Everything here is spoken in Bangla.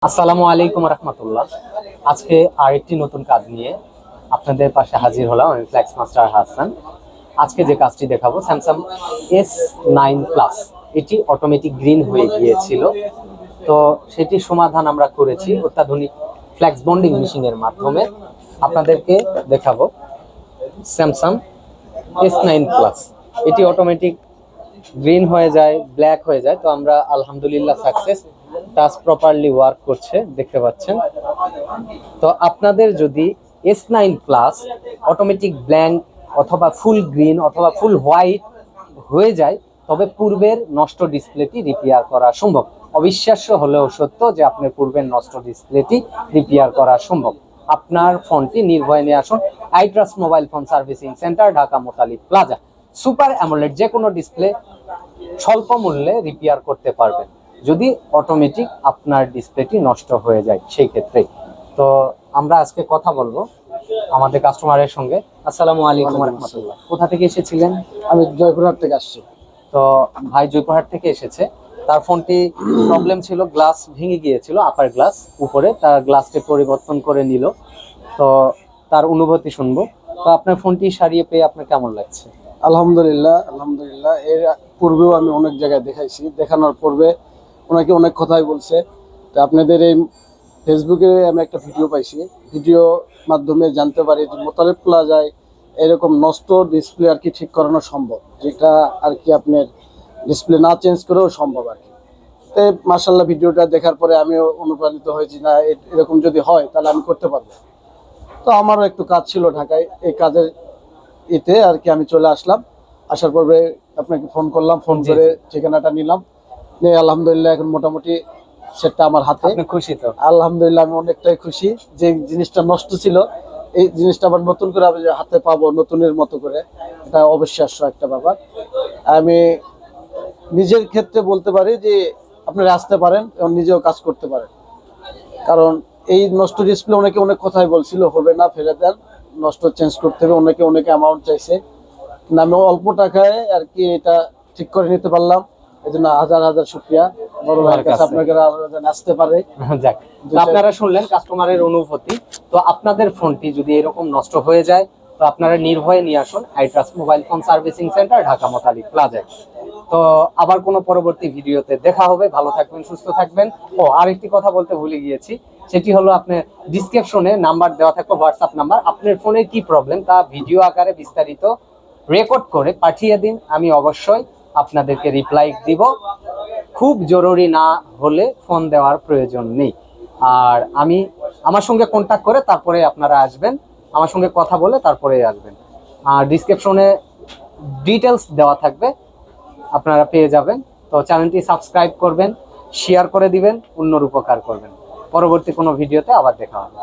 আসসালামু আলাইকুম রহমতুল্লাহ। আজকে আরেকটি নতুন কাজ নিয়ে আপনাদের পাশে হাজির হলাম। আমি ফ্লেক্স মাস্টার হাসান। আজকে যে কাজটি দেখাবো স্যামসাং S9 প্লাস, এটি অটোমেটিক গ্রিন হয়ে গিয়েছিল। তো সেটি সমাধান আমরা করেছি অত্যাধুনিক ফ্লেক্স বন্ডিং মেশিনের মাধ্যমে। আপনাদেরকে দেখাবো স্যামসাং S9 প্লাস, এটি অটোমেটিক গ্রিন হয়ে যায়, ব্ল্যাক হয়ে যায়। তো আমরা আলহামদুলিল্লাহ সাকসেস, টাচ প্রপারলি ওয়ার্ক করছে, দেখতে পাচ্ছেন। তো আপনাদের যদি S9 প্লাস অটোমেটিক ব্ল্যাঙ্ক অথবা ফুল গ্রিন অথবা ফুল হোয়াইট হয়ে যায়, তবে পূর্বের নষ্ট ডিসপ্লেটি রিপেয়ার করা সম্ভব। অবিশ্বাস্য হলেও সত্য যে আপনার পূর্বের নষ্ট ডিসপ্লেটি রিপেয়ার করা সম্ভব। আপনার ফোনটি নির্ভয়ে নিয়ে আসুন iTrust mobile phone servicing centre, Dhaka Motalib Plaza. Super AMOLED যে কোনো ডিসপ্লে স্বল্প মূল্যে রিপেয়ার করতে পারবেন যদি অটোমেটিক আপনার ডিসপ্লেটি নষ্ট হয়ে যায় সেই ক্ষেত্রে। তো আমরা আজকে কথা বলবো আমাদের কাস্টমারের সঙ্গে। আসসালামু আলাইকুম রহমতুল্লাহ। কোথা থেকে এসেছিলেন? আমি জয়পুরহাট থেকে আসছি। তো ভাই জয়পুরহাট থেকে এসেছে। তার ফোনটি প্রবলেম ছিল, গ্লাস ভেঙে গিয়েছিল, আপার গ্লাস উপরে, তার গ্লাসটি পরিবর্তন করে নিল। তো তার অনুভূতি শুনবো। তো আপনার ফোনটি সারিয়ে পেয়ে আপনার কেমন লাগছে? আলহামদুলিল্লাহ আলহামদুলিল্লাহ। এর পূর্বেও আমি অনেক জায়গায় দেখাইছি, দেখানোর পূর্বে ওনাকে অনেক কথাই বলছে। তো আপনাদের এই ফেসবুকে আমি একটা ভিডিও পাইছি, ভিডিও মাধ্যমে জানতে পারি যে মোতালেব প্লাজায় এরকম নষ্ট ডিসপ্লে আর কি ঠিক করানো সম্ভব, যেটা আর কি আপনার ডিসপ্লে না চেঞ্জ করেও সম্ভব আর কি। তো মার্শাল্লাহ ভিডিওটা দেখার পরে আমিও অনুপ্রাণিত হয়েছি, না এরকম যদি হয় তাহলে আমি করতে পারবো। তো আমারও একটু কাজ ছিল ঢাকায়, এই কাজের এতে আর কি আমি চলে আসলাম। আসার পরে আপনাকে ফোন করলাম, ফোন করে ঠিকানাটা নিলাম, নিয়ে আলহামদুলিল্লাহ এখন মোটামুটি সেটটা আমার হাতে। আপনি খুশি তো? আলহামদুলিল্লাহ আমি অনেকটাই খুশি। যে জিনিসটা নষ্ট ছিল এই জিনিসটা আবার নতুন করে আমি যে হাতে পাবো নতুনের মতো করে, এটা অবিশ্বাস্য একটা ব্যাপার। আমি নিজের ক্ষেত্রে বলতে পারি যে আপনারা আসতে পারেন এবং নিজেও কাজ করতে পারেন। কারণ এই নষ্ট ডিসপ্লে অনেকে অনেক কথাই বলছিল, হবে না, ফেলে দেন, নষ্ট চেঞ্জ করতে হবে, অনেকে অ্যামাউন্ট চাইছে। কিন্তু আমি অল্প টাকায় আর কি এটা ঠিক করে নিতে পারলাম, এই জন্য হাজার হাজার শুকরিয়া। বড় ভাইয়ের কাছে আপনাকে আসতে পারে। যাক, আপনারা শুনলেন কাস্টমারের অনুভূতি। তো আপনাদের ফোনটি যদি এরকম নষ্ট হয়ে যায়, তো আপনারা নির্ভয়ে নিয়ে আসুন iTrust mobile phone servicing centre, Dhaka Motalib প্লাজায়। তো আবার কোনো পরবর্তী ভিডিওতে দেখা হবে। ভালো থাকবেন, সুস্থ থাকবেন। ও আরেকটি কথা বলতে ভুলে গিয়েছি, সেটি হলো আপনার ডিসক্রিপশনে নাম্বার দেওয়া থাকবে, হোয়াটসঅ্যাপ নাম্বার। আপনার ফোনে কি প্রবলেম তা ভিডিও আকারে বিস্তারিত রেকর্ড করে পাঠিয়ে দিন, আমি অবশ্যই আপনাদেরকে রিপ্লাই দিব। খুব জরুরি না হলে ফোন দেওয়ার প্রয়োজন নেই। আর আমার সঙ্গে কন্ট্যাক্ট করে তারপরে আপনারা আসবেন, আমার সঙ্গে কথা বলে তারপরে আসবেন। আর ডিসক্রিপশনে ডিটেলস দেওয়া থাকবে, আপনারা পেয়ে যাবেন। তো চ্যানেলটি সাবস্ক্রাইব করবেন, শেয়ার করে দিবেন, অন্যর উপকার করবেন। পরবর্তী কোনো ভিডিওতে আবার দেখা হবে।